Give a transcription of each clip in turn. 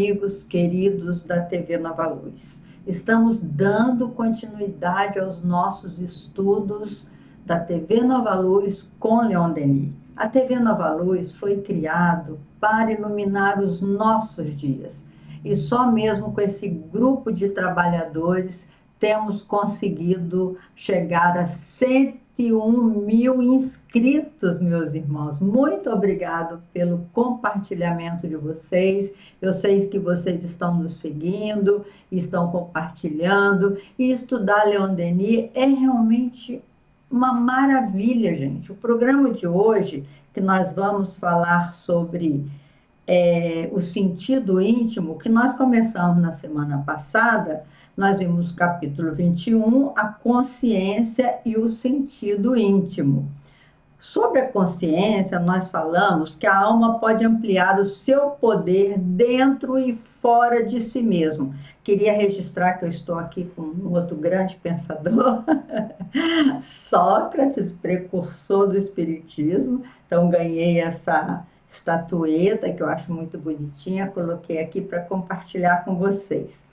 amigos queridos da TV Nova Luz. Estamos dando continuidade aos nossos estudos da TV Nova Luz com Leon Denis. A TV Nova Luz foi criada para iluminar os nossos dias. E só mesmo com esse grupo de trabalhadores temos conseguido chegar a 101 mil inscritos, meus irmãos. Muito obrigado pelo compartilhamento de vocês. Eu sei que vocês estão nos seguindo, estão compartilhando. E estudar Leon Denis é realmente uma maravilha, gente. O programa de hoje, que nós vamos falar sobre o sentido íntimo, que nós começamos na semana passada. Nós vimos o capítulo 21, a consciência e o sentido íntimo. Sobre a consciência, nós falamos que a alma pode ampliar o seu poder dentro e fora de si mesmo. Queria registrar que eu estou aqui com um outro grande pensador, Sócrates, precursor do Espiritismo. Então, ganhei essa estatueta, que eu acho muito bonitinha, coloquei aqui para compartilhar com vocês.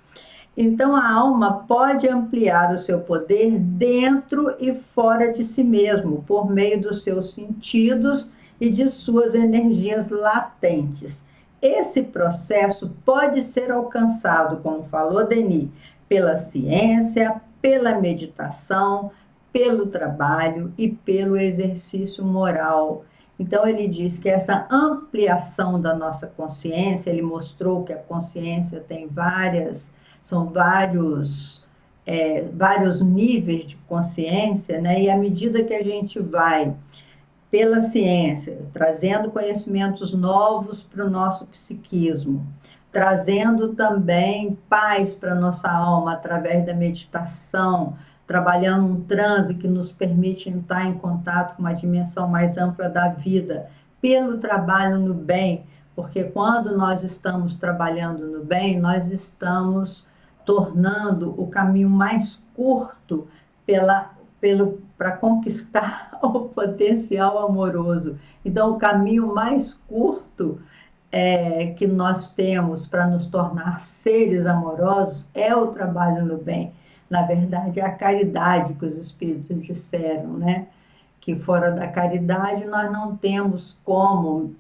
Então, a alma pode ampliar o seu poder dentro e fora de si mesmo, por meio dos seus sentidos e de suas energias latentes. Esse processo pode ser alcançado, como falou Denis, pela ciência, pela meditação, pelo trabalho e pelo exercício moral. Então, ele diz que essa ampliação da nossa consciência, ele mostrou que a consciência tem são vários níveis de consciência, né? E à medida que a gente vai, pela ciência, trazendo conhecimentos novos para o nosso psiquismo, trazendo também paz para a nossa alma através da meditação, trabalhando um transe que nos permite entrar em contato com uma dimensão mais ampla da vida, pelo trabalho no bem, porque quando nós estamos trabalhando no bem, nós estamos tornando o caminho mais curto para conquistar o potencial amoroso. Então, o caminho mais curto que nós temos para nos tornar seres amorosos é o trabalho no bem. Na verdade, é a caridade que os espíritos disseram, né? Que fora da caridade nós não temos como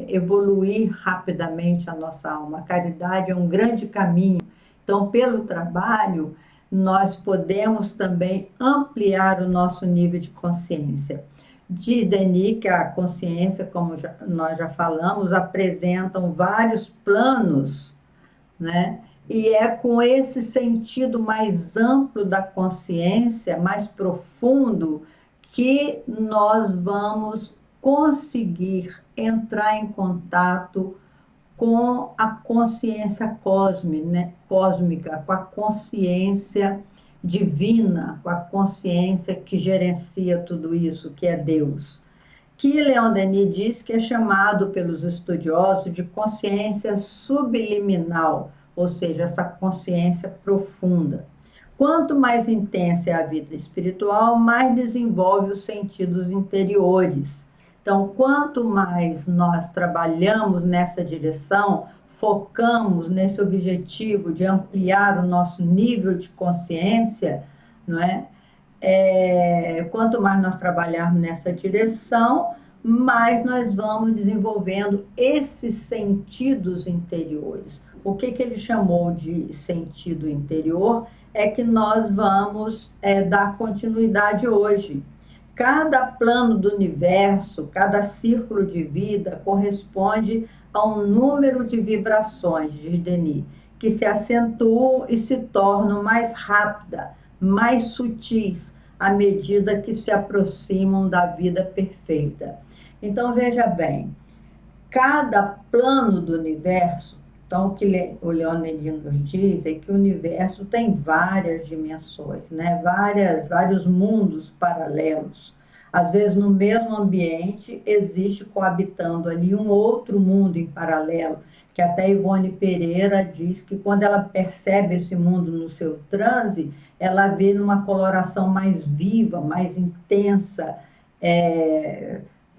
evoluir rapidamente a nossa alma. A caridade é um grande caminho. Então, pelo trabalho, nós podemos também ampliar o nosso nível de consciência. Diz Denis que a consciência, como nós já falamos, apresentam vários planos, né? E é com esse sentido mais amplo da consciência, mais profundo, que nós vamos conseguir entrar em contato com a consciência cósmica, com a consciência divina, com a consciência que gerencia tudo isso, que é Deus. Que Leon Denis diz que é chamado pelos estudiosos de consciência subliminal, ou seja, essa consciência profunda. Quanto mais intensa é a vida espiritual, mais desenvolve os sentidos interiores. Então, quanto mais nós trabalhamos nessa direção, focamos nesse objetivo de ampliar o nosso nível de consciência, não é? Quanto mais nós trabalharmos nessa direção, mais nós vamos desenvolvendo esses sentidos interiores. O que ele chamou de sentido interior é que nós vamos dar continuidade hoje. Cada plano do universo, cada círculo de vida corresponde a um número de vibrações, diz Denis, que se acentuam e se tornam mais rápidas, mais sutis, à medida que se aproximam da vida perfeita. Então, veja bem, cada plano do universo, então o que o Leon Denis nos diz é que o universo tem várias dimensões, né? Vários mundos paralelos. Às vezes, no mesmo ambiente, existe coabitando ali um outro mundo em paralelo, que até Ivone Pereira diz que quando ela percebe esse mundo no seu transe, ela vê numa coloração mais viva, mais intensa,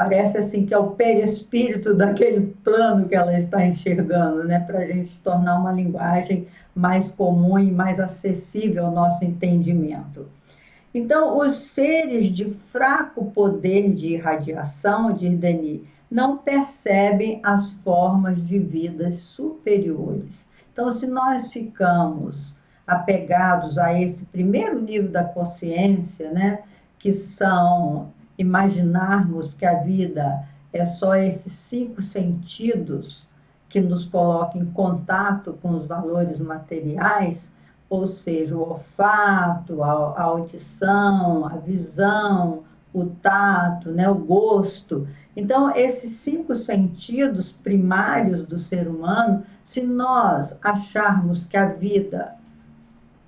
Parece assim que é o perispírito daquele plano que ela está enxergando, né? Para a gente tornar uma linguagem mais comum e mais acessível ao nosso entendimento. Então, os seres de fraco poder de irradiação, diz Denis, não percebem as formas de vidas superiores. Então, se nós ficamos apegados a esse primeiro nível da consciência, né, que são imaginarmos que a vida é só esses 5 sentidos que nos colocam em contato com os valores materiais, ou seja, o olfato, a audição, a visão, o tato, né, o gosto. Então, esses 5 sentidos primários do ser humano, se nós acharmos que a vida,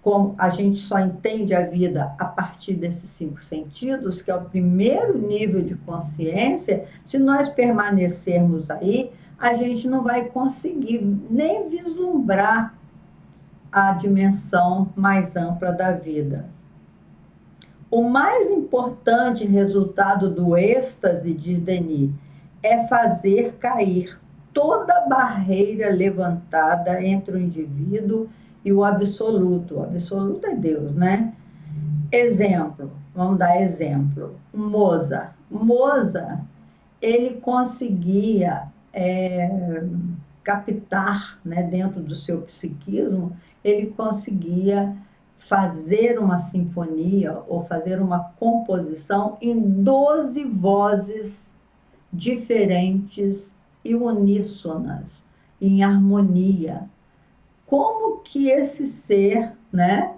como a gente só entende a vida a partir desses 5 sentidos, que é o primeiro nível de consciência, se nós permanecermos aí, a gente não vai conseguir nem vislumbrar a dimensão mais ampla da vida. O mais importante resultado do êxtase, diz Denis, é fazer cair toda barreira levantada entre o indivíduo e o absoluto. O absoluto é Deus, né? Exemplo, vamos dar exemplo. Mozart. Mozart, ele conseguia captar, né, dentro do seu psiquismo, ele conseguia fazer uma sinfonia ou fazer uma composição em 12 vozes diferentes e uníssonas, em harmonia. Como que esse ser, né,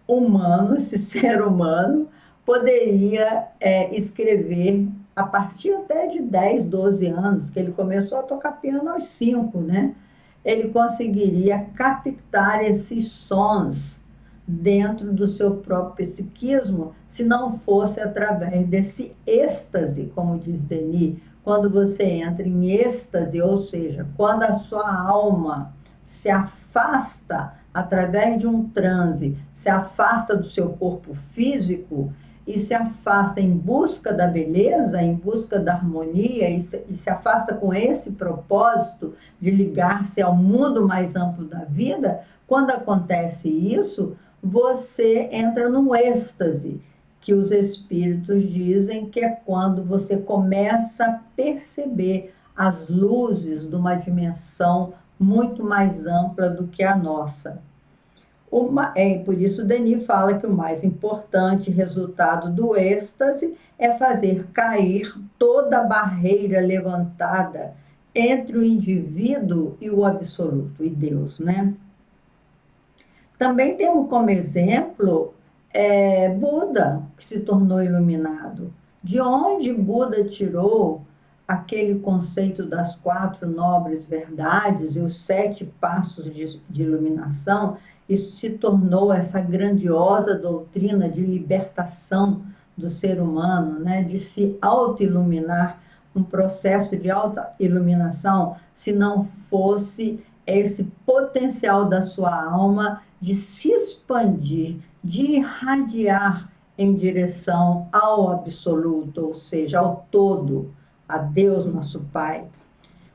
humano, esse ser humano, poderia escrever a partir até de 10, 12 anos, que ele começou a tocar piano aos 5, né? Ele conseguiria captar esses sons dentro do seu próprio psiquismo, se não fosse através desse êxtase, como diz Denis, quando você entra em êxtase, ou seja, quando a sua alma se afasta através de um transe, se afasta do seu corpo físico e se afasta em busca da beleza, em busca da harmonia, e se afasta com esse propósito de ligar-se ao mundo mais amplo da vida. Quando acontece isso, você entra num êxtase, que os espíritos dizem que é quando você começa a perceber as luzes de uma dimensão muito mais ampla do que a nossa. Por isso Denis fala que o mais importante resultado do êxtase é fazer cair toda a barreira levantada entre o indivíduo e o absoluto, e Deus, né? Também temos como exemplo Buda, que se tornou iluminado. De onde Buda tirou aquele conceito das 4 nobres verdades e os 7 passos de iluminação? Isso se tornou essa grandiosa doutrina de libertação do ser humano, né? De se auto-iluminar, um processo de auto-iluminação, se não fosse esse potencial da sua alma de se expandir, de irradiar em direção ao absoluto, ou seja, ao todo, a Deus nosso Pai.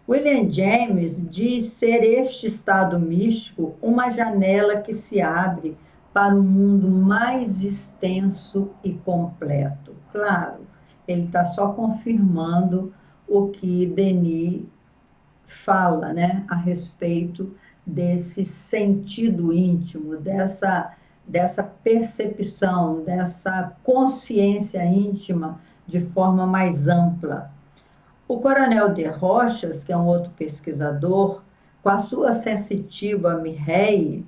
William James diz ser este estado místico uma janela que se abre para um mundo mais extenso e completo. Claro, ele está só confirmando o que Denis fala, né, a respeito desse sentido íntimo, dessa percepção, dessa consciência íntima de forma mais ampla. O Coronel de Rochas, que é um outro pesquisador, com a sua sensitiva Mireille,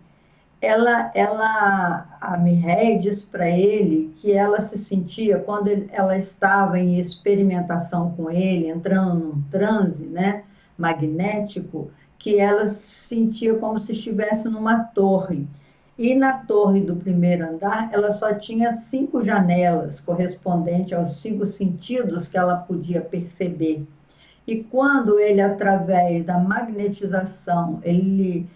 a Mireille diz para ele que ela se sentia, quando ela estava em experimentação com ele, entrando num transe, né, magnético, que ela se sentia como se estivesse numa torre. E na torre do primeiro andar, ela só tinha 5 janelas, correspondente aos 5 sentidos que ela podia perceber. E quando ele, através da magnetização, ele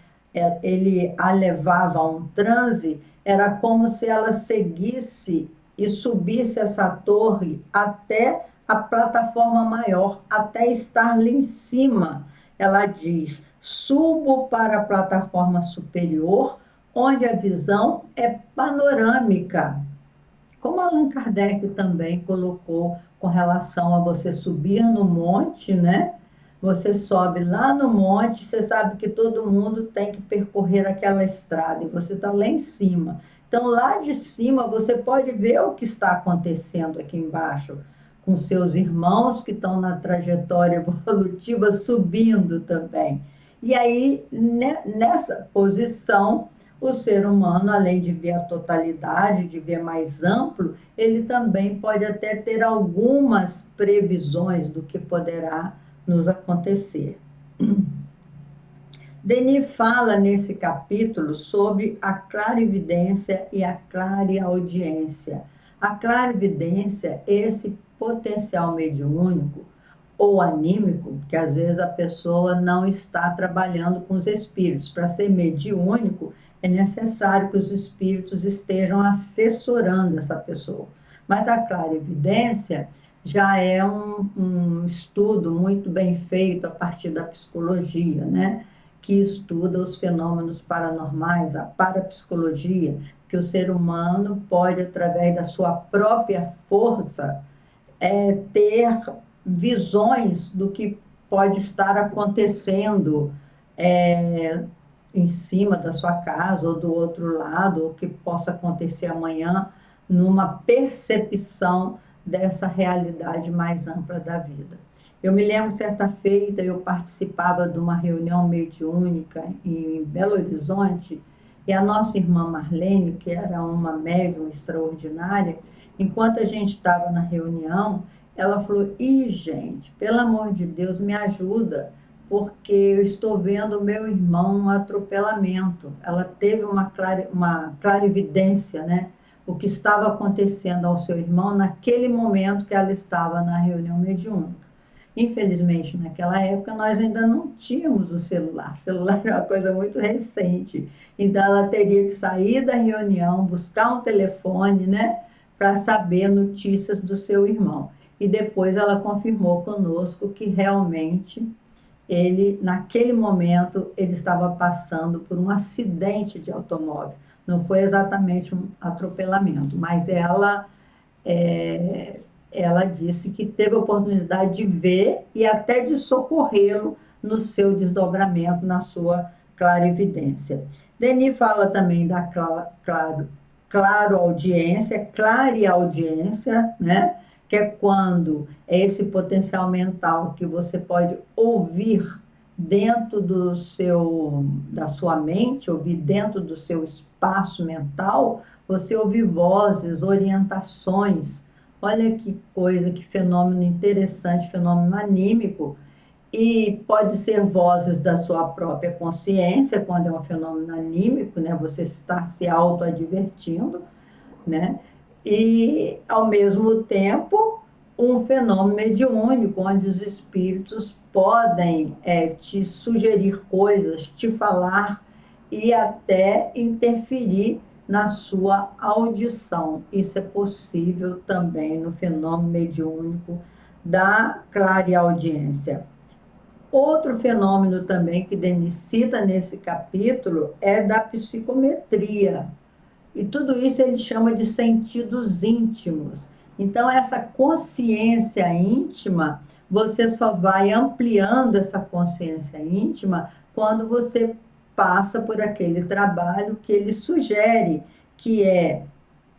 a levava a um transe, era como se ela seguisse e subisse essa torre até a plataforma maior até estar lá em cima. Ela diz: subo para a plataforma superior, onde a visão é panorâmica. Como Allan Kardec também colocou com relação a você subir no monte, né? Você sobe lá no monte, você sabe que todo mundo tem que percorrer aquela estrada e você está lá em cima. Então, lá de cima, você pode ver o que está acontecendo aqui embaixo, com seus irmãos que estão na trajetória evolutiva subindo também. E aí, nessa posição, o ser humano, além de ver a totalidade, de ver mais amplo, ele também pode até ter algumas previsões do que poderá nos acontecer. Denis fala nesse capítulo sobre a clarividência e a clareaudiência. A clarividência é esse potencial mediúnico ou anímico, porque às vezes a pessoa não está trabalhando com os espíritos. Para ser mediúnico, é necessário que os espíritos estejam assessorando essa pessoa. Mas a clarividência já é um estudo muito bem feito a partir da psicologia, né? Que estuda os fenômenos paranormais, a parapsicologia, que o ser humano pode, através da sua própria força, ter visões do que pode estar acontecendo em cima da sua casa ou do outro lado, ou que possa acontecer amanhã, numa percepção dessa realidade mais ampla da vida. Eu me lembro, certa feita, eu participava de uma reunião mediúnica em Belo Horizonte, e a nossa irmã Marlene, que era uma médium extraordinária, enquanto a gente estava na reunião, ela falou: ih, gente, pelo amor de Deus, me ajuda, porque eu estou vendo o meu irmão num atropelamento. Ela teve uma clarividência, né? O que estava acontecendo ao seu irmão naquele momento que ela estava na reunião mediúnica. Infelizmente, naquela época, nós ainda não tínhamos o celular. O celular é uma coisa muito recente. Então, ela teria que sair da reunião, buscar um telefone, né, para saber notícias do seu irmão. E depois ela confirmou conosco que realmente ele, naquele momento, ele estava passando por um acidente de automóvel. Não foi exatamente um atropelamento, mas ela disse que teve a oportunidade de ver e até de socorrê-lo no seu desdobramento, na sua clarividência. Denis fala também da clareaudiência, né? Que é quando é esse potencial mental que você pode ouvir dentro da sua mente, ouvir dentro do seu espaço mental, você ouvir vozes, orientações. Olha que coisa, que fenômeno interessante, fenômeno anímico. E pode ser vozes da sua própria consciência, quando é um fenômeno anímico, né? Você está se auto-advertindo, né? E, ao mesmo tempo, um fenômeno mediúnico, onde os espíritos podem te sugerir coisas, te falar e até interferir na sua audição. Isso é possível também no fenômeno mediúnico da clareaudiência. Outro fenômeno também que Denis cita nesse capítulo é da psicometria. E tudo isso ele chama de sentidos íntimos. Então, essa consciência íntima, você só vai ampliando essa consciência íntima quando você passa por aquele trabalho que ele sugere, que é,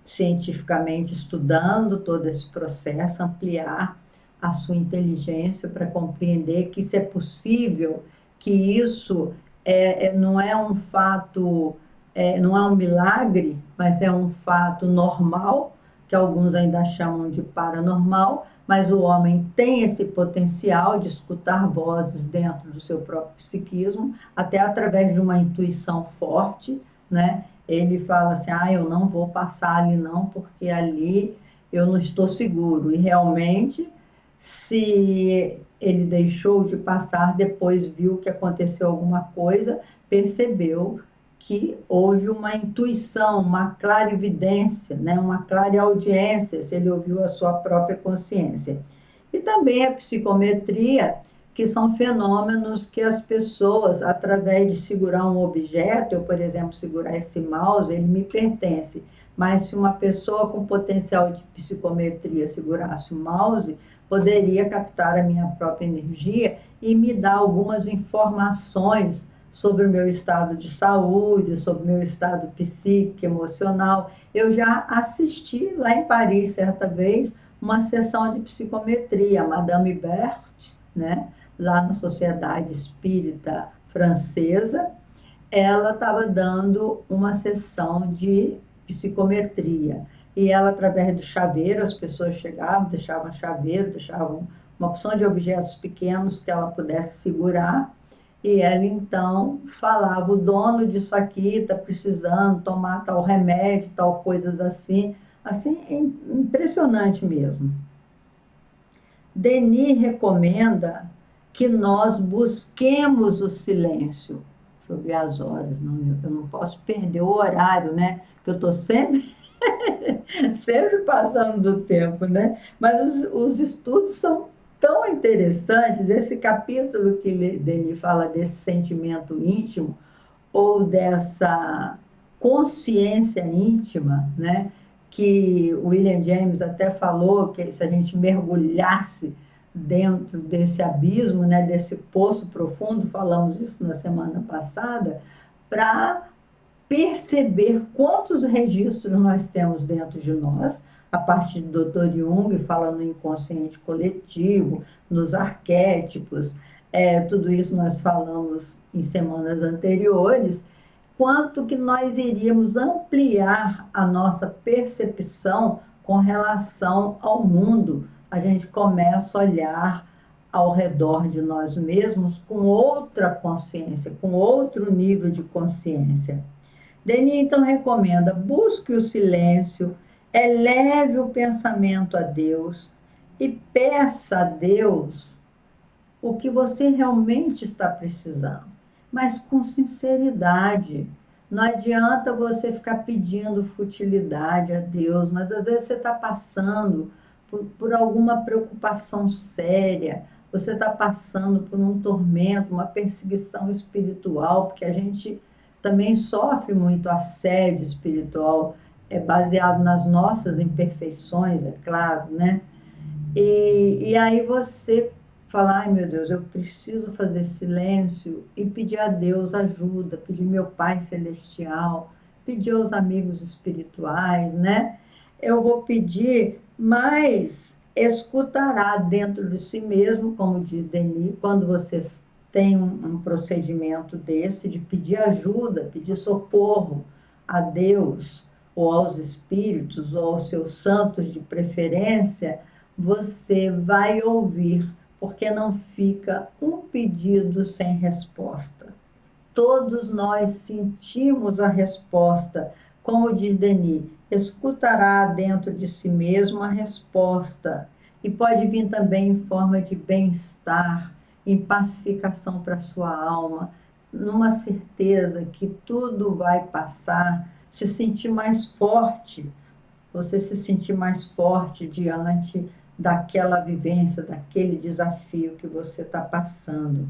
cientificamente estudando todo esse processo, ampliar a sua inteligência para compreender que isso é possível, que isso não é um fato, não é um milagre, mas é um fato normal, que alguns ainda chamam de paranormal, mas o homem tem esse potencial de escutar vozes dentro do seu próprio psiquismo, até através de uma intuição forte, né? Ele fala assim: eu não vou passar ali não, porque ali eu não estou seguro. E realmente, se ele deixou de passar, depois viu que aconteceu alguma coisa, percebeu que houve uma intuição, uma clarividência, né? Uma clareaudiência, se ele ouviu a sua própria consciência. E também a psicometria, que são fenômenos que as pessoas, através de segurar um objeto, eu, por exemplo, segurar esse mouse, ele me pertence. Mas se uma pessoa com potencial de psicometria segurasse o mouse, poderia captar a minha própria energia e me dar algumas informações sobre o meu estado de saúde, sobre o meu estado psíquico, emocional. Eu já assisti lá em Paris, certa vez, uma sessão de psicometria, Madame Berthe, né? Lá na Sociedade Espírita Francesa, ela estava dando uma sessão de psicometria. E ela, através do chaveiro, as pessoas chegavam, deixavam chaveiro, deixavam uma opção de objetos pequenos que ela pudesse segurar, e ela então falava: o dono disso aqui está precisando tomar tal remédio, tal coisas assim. Assim, é impressionante mesmo. Denis recomenda que nós busquemos o silêncio. Deixa eu ver as horas, não, eu não posso perder o horário, né? Que eu estou sempre, sempre passando do tempo, né? Mas os estudos são tão interessantes. Esse capítulo que Denis fala desse sentimento íntimo, ou dessa consciência íntima, né? Que o William James até falou que se a gente mergulhasse dentro desse abismo, né, desse poço profundo, falamos isso na semana passada, para perceber quantos registros nós temos dentro de nós, a partir do Dr. Jung, fala no inconsciente coletivo, nos arquétipos, tudo isso nós falamos em semanas anteriores, quanto que nós iríamos ampliar a nossa percepção com relação ao mundo. A gente começa a olhar ao redor de nós mesmos com outra consciência, com outro nível de consciência. Denis, então, recomenda: busque o silêncio, eleve o pensamento a Deus e peça a Deus o que você realmente está precisando, mas com sinceridade. Não adianta você ficar pedindo futilidade a Deus, mas às vezes você está passando por alguma preocupação séria, você está passando por um tormento, uma perseguição espiritual, porque a gente também sofre muito assédio espiritual, baseado nas nossas imperfeições, é claro, né? E aí você falar: ai meu Deus, eu preciso fazer silêncio e pedir a Deus ajuda, pedir meu Pai Celestial, pedir aos amigos espirituais, né? Eu vou pedir, mas escutará dentro de si mesmo, como diz Denis, quando você tem um procedimento desse, de pedir ajuda, pedir socorro a Deus, ou aos espíritos, ou aos seus santos de preferência, você vai ouvir, porque não fica um pedido sem resposta. Todos nós sentimos a resposta. Como diz Denis, escutará dentro de si mesmo a resposta. E pode vir também em forma de bem-estar, em pacificação para a sua alma, numa certeza que tudo vai passar, se sentir mais forte, você se sentir mais forte diante daquela vivência, daquele desafio que você está passando.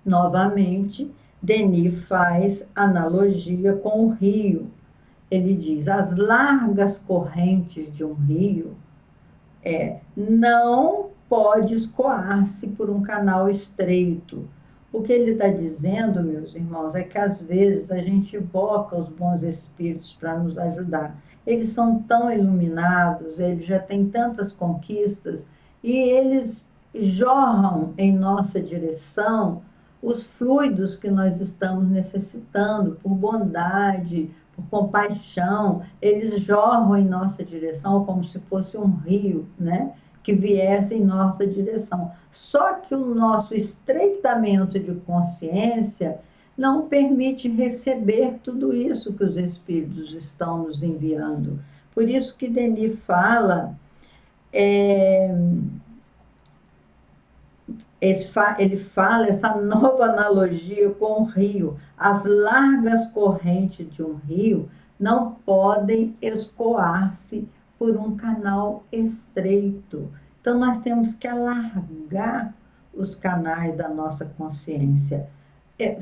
Novamente, Denis faz analogia com o rio. Ele diz: as largas correntes de um rio não pode escoar-se por um canal estreito. O que ele está dizendo, meus irmãos, é que às vezes a gente invoca os bons espíritos para nos ajudar. Eles são tão iluminados, eles já têm tantas conquistas, e eles jorram em nossa direção os fluidos que nós estamos necessitando, por bondade, por compaixão. Eles jorram em nossa direção como se fosse um rio, né? Que viesse em nossa direção. Só que o nosso estreitamento de consciência não permite receber tudo isso que os espíritos estão nos enviando. Por isso que Denis fala, ele fala essa nova analogia com o rio. As largas correntes de um rio não podem escoar-se por um canal estreito. Então, nós temos que alargar os canais da nossa consciência,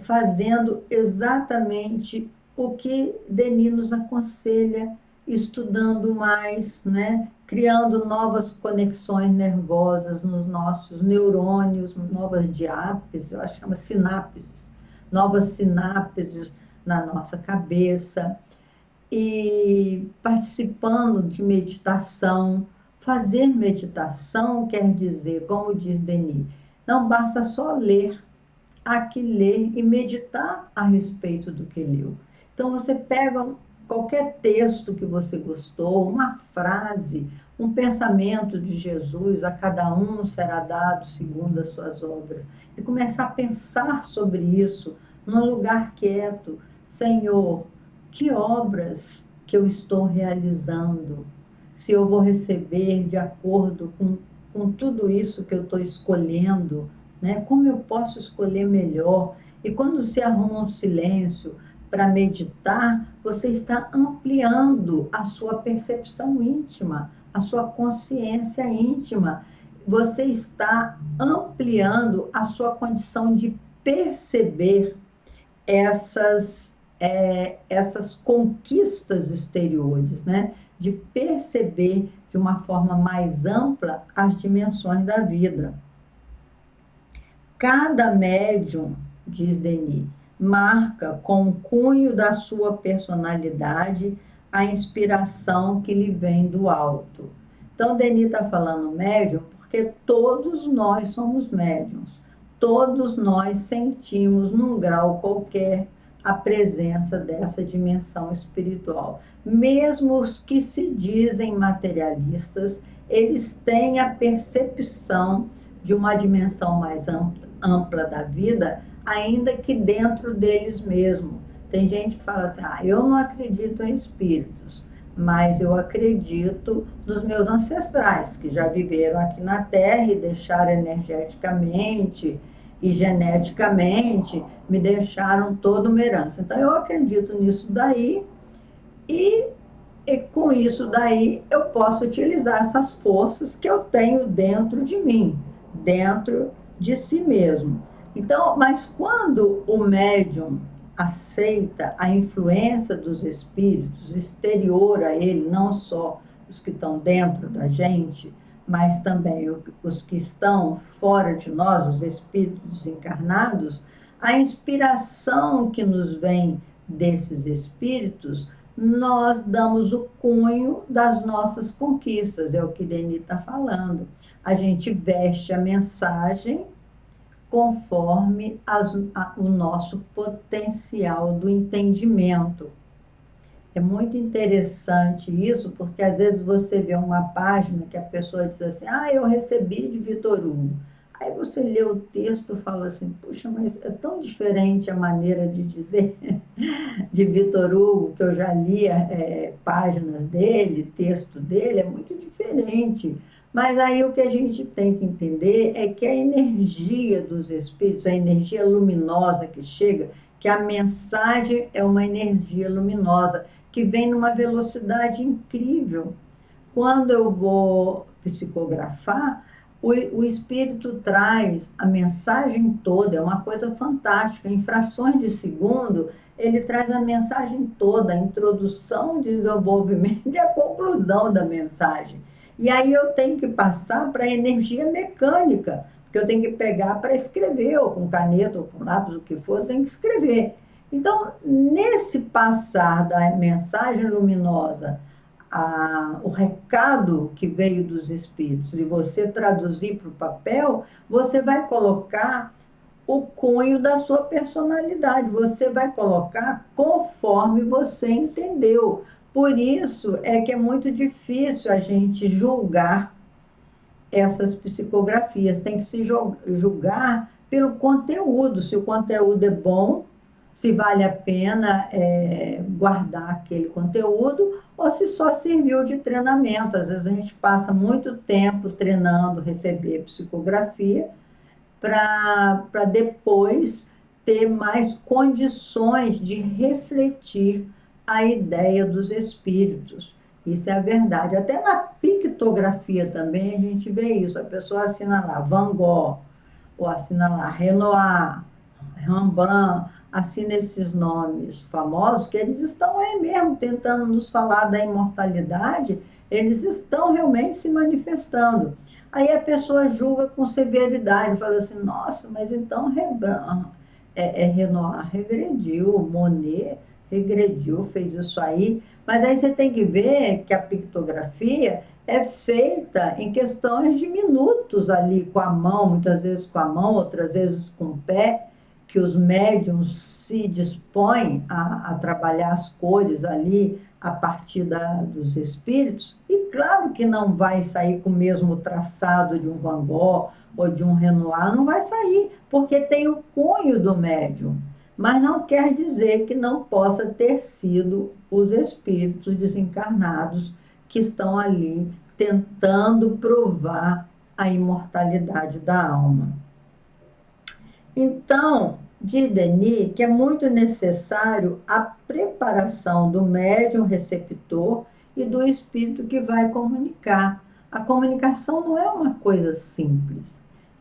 fazendo exatamente o que Denis nos aconselha, estudando mais, né? Criando novas conexões nervosas nos nossos neurônios, novas diápses, eu acho que chama sinapses, novas sinapses na nossa cabeça, e participando de meditação. Fazer meditação quer dizer, como diz Denis, não basta só ler, há que ler e meditar a respeito do que leu. Então, você pega qualquer texto que você gostou, uma frase, um pensamento de Jesus: a cada um será dado segundo as suas obras, e começar a pensar sobre isso num lugar quieto. Senhor, que obras que eu estou realizando? Se eu vou receber de acordo com tudo isso que eu estou escolhendo, né? Como eu posso escolher melhor? E quando se arruma um silêncio para meditar, você está ampliando a sua percepção íntima, a sua consciência íntima. Você está ampliando a sua condição de perceber essas conquistas exteriores, né? De perceber de uma forma mais ampla as dimensões da vida. Cada médium, diz Denis, marca com o cunho da sua personalidade a inspiração que lhe vem do alto. Então, Denis está falando médium porque todos nós somos médiums. Todos nós sentimos, num grau qualquer, a presença dessa dimensão espiritual. Mesmo os que se dizem materialistas, eles têm a percepção de uma dimensão mais ampla da vida, ainda que dentro deles mesmos. Tem gente que fala assim: eu não acredito em espíritos, mas eu acredito nos meus ancestrais, que já viveram aqui na Terra e deixaram energeticamente e geneticamente, me deixaram toda uma herança. Então, eu acredito nisso daí, e com isso daí eu posso utilizar essas forças que eu tenho dentro de mim, dentro de si mesmo. Então, mas quando o médium aceita a influência dos espíritos exterior a ele, não só os que estão dentro da gente, mas também os que estão fora de nós, os espíritos encarnados, a inspiração que nos vem desses espíritos, nós damos o cunho das nossas conquistas, é o que Denis está falando. A gente veste a mensagem conforme o nosso potencial do entendimento. É muito interessante isso, porque às vezes você vê uma página que a pessoa diz assim: eu recebi de Vitor Hugo. Aí você lê o texto e fala assim: puxa, mas é tão diferente a maneira de dizer de Vitor Hugo, que eu já li páginas dele, texto dele, é muito diferente. Mas aí o que a gente tem que entender é que a energia dos espíritos, a energia luminosa que chega, que a mensagem é uma energia luminosa, que vem numa velocidade incrível. Quando eu vou psicografar, o espírito traz a mensagem toda, é uma coisa fantástica. Em frações de segundo, ele traz a mensagem toda, a introdução, o desenvolvimento e a conclusão da mensagem. E aí eu tenho que passar para a energia mecânica, porque eu tenho que pegar para escrever, ou com caneta, ou com lápis, o que for, eu tenho que escrever. Então, nesse passar da mensagem luminosa, o recado que veio dos espíritos, e você traduzir para o papel, você vai colocar o cunho da sua personalidade, você vai colocar conforme você entendeu. Por isso é que é muito difícil a gente julgar essas psicografias, tem que se julgar pelo conteúdo, se o conteúdo é bom, se vale a pena guardar aquele conteúdo, ou se só serviu de treinamento. Às vezes a gente passa muito tempo treinando, receber psicografia, para depois ter mais condições de refletir a ideia dos espíritos. Isso é a verdade. Até na pictografia também a gente vê isso. A pessoa assina lá Van Gogh, ou assina lá Renoir, Rembrandt, assina esses nomes famosos, que eles estão aí mesmo tentando nos falar da imortalidade, eles estão realmente se manifestando. Aí a pessoa julga com severidade, fala assim, nossa, mas então Rembrandt, Renoir regrediu, Monet regrediu, fez isso aí. Mas aí você tem que ver que a pictografia é feita em questões de minutos ali, com a mão, muitas vezes com a mão, outras vezes com o pé, que os médiums se dispõem a trabalhar as cores ali a partir dos espíritos. E claro que não vai sair com o mesmo traçado de um Van Gogh ou de um Renoir, não vai sair, porque tem o cunho do médium. Mas não quer dizer que não possa ter sido os espíritos desencarnados que estão ali tentando provar a imortalidade da alma. Então, diz Denis que é muito necessário a preparação do médium receptor e do espírito que vai comunicar. A comunicação não é uma coisa simples.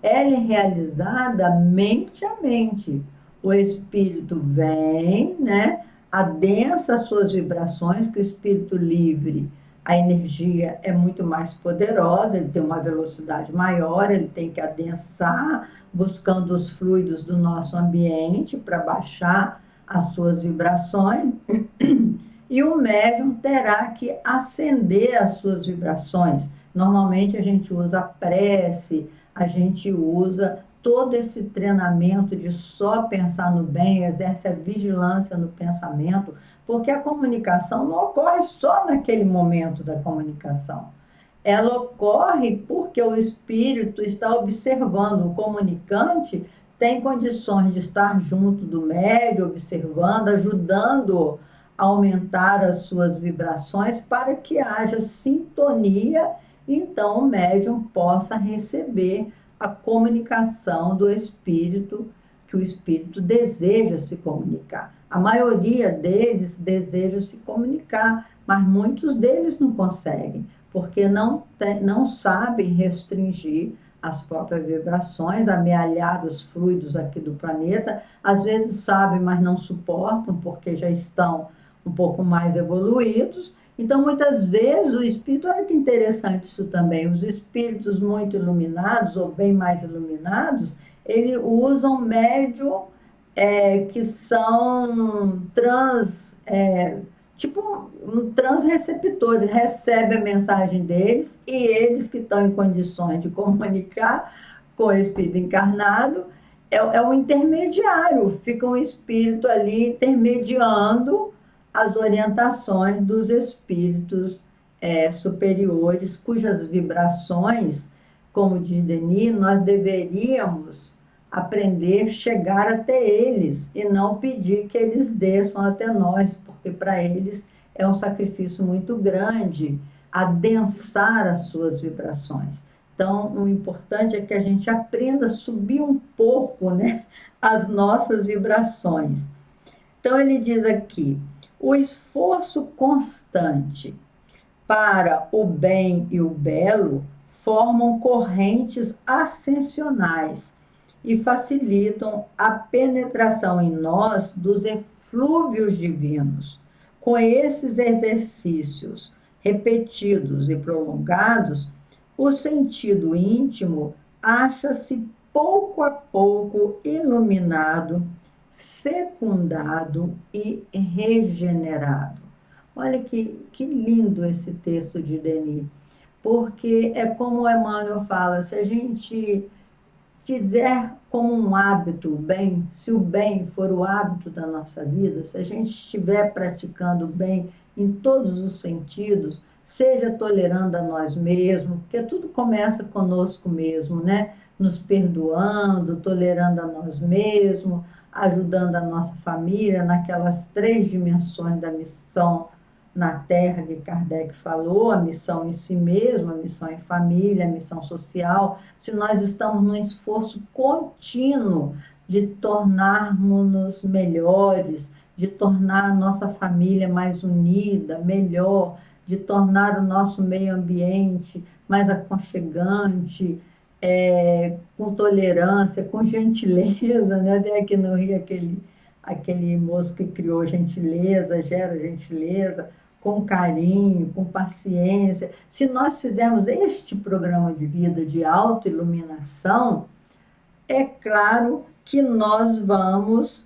Ela é realizada mente a mente. O espírito vem, né, adensa as suas vibrações, que o espírito livre, a energia é muito mais poderosa, ele tem uma velocidade maior, ele tem que adensar, buscando os fluidos do nosso ambiente para baixar as suas vibrações. E o médium terá que acender as suas vibrações. Normalmente a gente usa a prece, a gente usa todo esse treinamento de só pensar no bem, exerce a vigilância no pensamento, porque a comunicação não ocorre só naquele momento da comunicação. Ela ocorre porque o espírito está observando, o comunicante tem condições de estar junto do médium, observando, ajudando a aumentar as suas vibrações para que haja sintonia, então o médium possa receber a comunicação do espírito, que o espírito deseja se comunicar. A maioria deles deseja se comunicar, mas muitos deles não conseguem, porque não sabem restringir as próprias vibrações, amealhar os fluidos aqui do planeta. Às vezes sabem, mas não suportam, porque já estão um pouco mais evoluídos. Então, muitas vezes, o espírito, olha que interessante isso também, os espíritos muito iluminados, ou bem mais iluminados, eles usam médium que são tipo um transreceptores, recebe a mensagem deles, e eles que estão em condições de comunicar com o espírito encarnado, é um intermediário, fica um espírito ali intermediando as orientações dos espíritos superiores, cujas vibrações, como diz Denis, nós deveríamos aprender a chegar até eles e não pedir que eles desçam até nós, porque para eles é um sacrifício muito grande adensar as suas vibrações. Então, o importante é que a gente aprenda a subir um pouco, né, as nossas vibrações. Então, ele diz aqui, o esforço constante para o bem e o belo formam correntes ascensionais e facilitam a penetração em nós dos eflúvios divinos. Com esses exercícios repetidos e prolongados, o sentido íntimo acha-se pouco a pouco iluminado, fecundado e regenerado. Olha que lindo esse texto de Denis, porque é como o Emmanuel fala, se a gente fizer como um hábito o bem, se o bem for o hábito da nossa vida, se a gente estiver praticando o bem em todos os sentidos, seja tolerando a nós mesmos, porque tudo começa conosco mesmo, né? Nos perdoando, tolerando a nós mesmos, ajudando a nossa família naquelas 3 dimensões da missão na Terra que Kardec falou, a missão em si mesmo, a missão em família, a missão social. Se nós estamos num esforço contínuo de tornarmos-nos melhores, de tornar a nossa família mais unida, melhor, de tornar o nosso meio ambiente mais aconchegante, com tolerância, com gentileza, né? Tem aqui no Rio aquele moço que criou gentileza, gera gentileza, com carinho, com paciência. Se nós fizermos este programa de vida de autoiluminação, é claro que nós vamos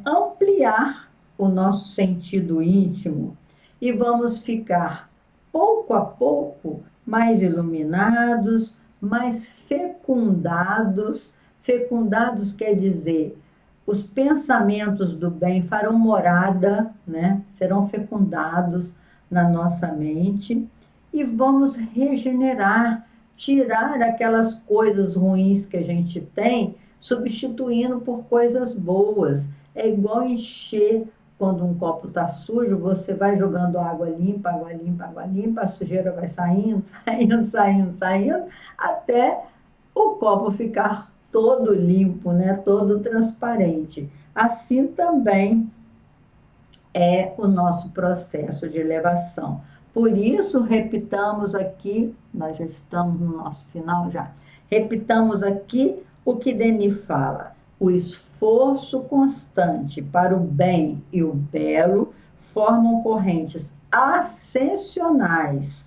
ampliar o nosso sentido íntimo e vamos ficar, pouco a pouco, mais iluminados, mais fecundados. Fecundados quer dizer, os pensamentos do bem farão morada, né? Serão fecundados na nossa mente e vamos regenerar, tirar aquelas coisas ruins que a gente tem, substituindo por coisas boas. É igual encher, quando um copo está sujo, você vai jogando água limpa, água limpa, água limpa, a sujeira vai saindo, saindo, saindo, saindo, até o copo ficar todo limpo, né? Todo transparente. Assim também é o nosso processo de elevação. Por isso, repitamos aqui, nós já estamos no nosso final já, repitamos aqui o que Denis fala: o esforço constante para o bem e o belo formam correntes ascensionais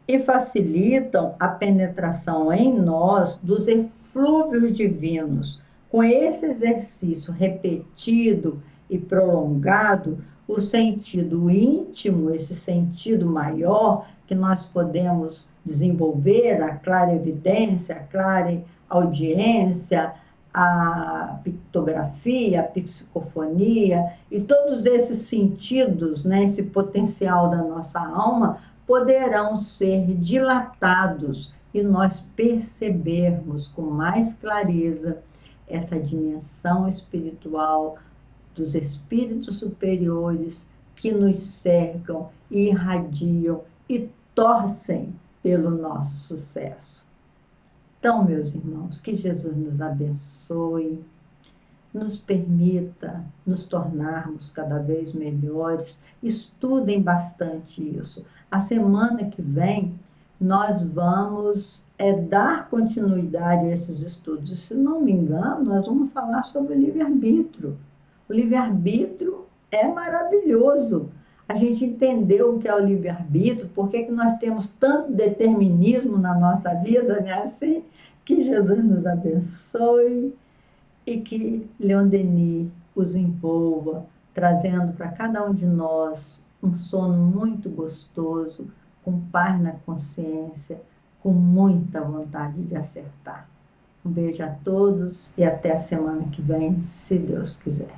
e facilitam a penetração em nós dos eflúvios divinos. Com esse exercício repetido e prolongado, o sentido íntimo, esse sentido maior que nós podemos desenvolver, a clarevidência, a clareaudiência, a pictografia, a psicofonia e todos esses sentidos, né, esse potencial da nossa alma, poderão ser dilatados e nós percebermos com mais clareza essa dimensão espiritual dos espíritos superiores que nos cercam e irradiam e torcem pelo nosso sucesso. Então, meus irmãos, que Jesus nos abençoe, nos permita nos tornarmos cada vez melhores. Estudem bastante isso. A semana que vem, nós vamos dar continuidade a esses estudos. Se não me engano, nós vamos falar sobre o livre-arbítrio. O livre-arbítrio é maravilhoso. A gente entendeu o que é o livre-arbítrio, por que nós temos tanto determinismo na nossa vida, né? Assim, que Jesus nos abençoe e que Leon Denis os envolva, trazendo para cada um de nós um sono muito gostoso, com paz na consciência, com muita vontade de acertar. Um beijo a todos e até a semana que vem, se Deus quiser.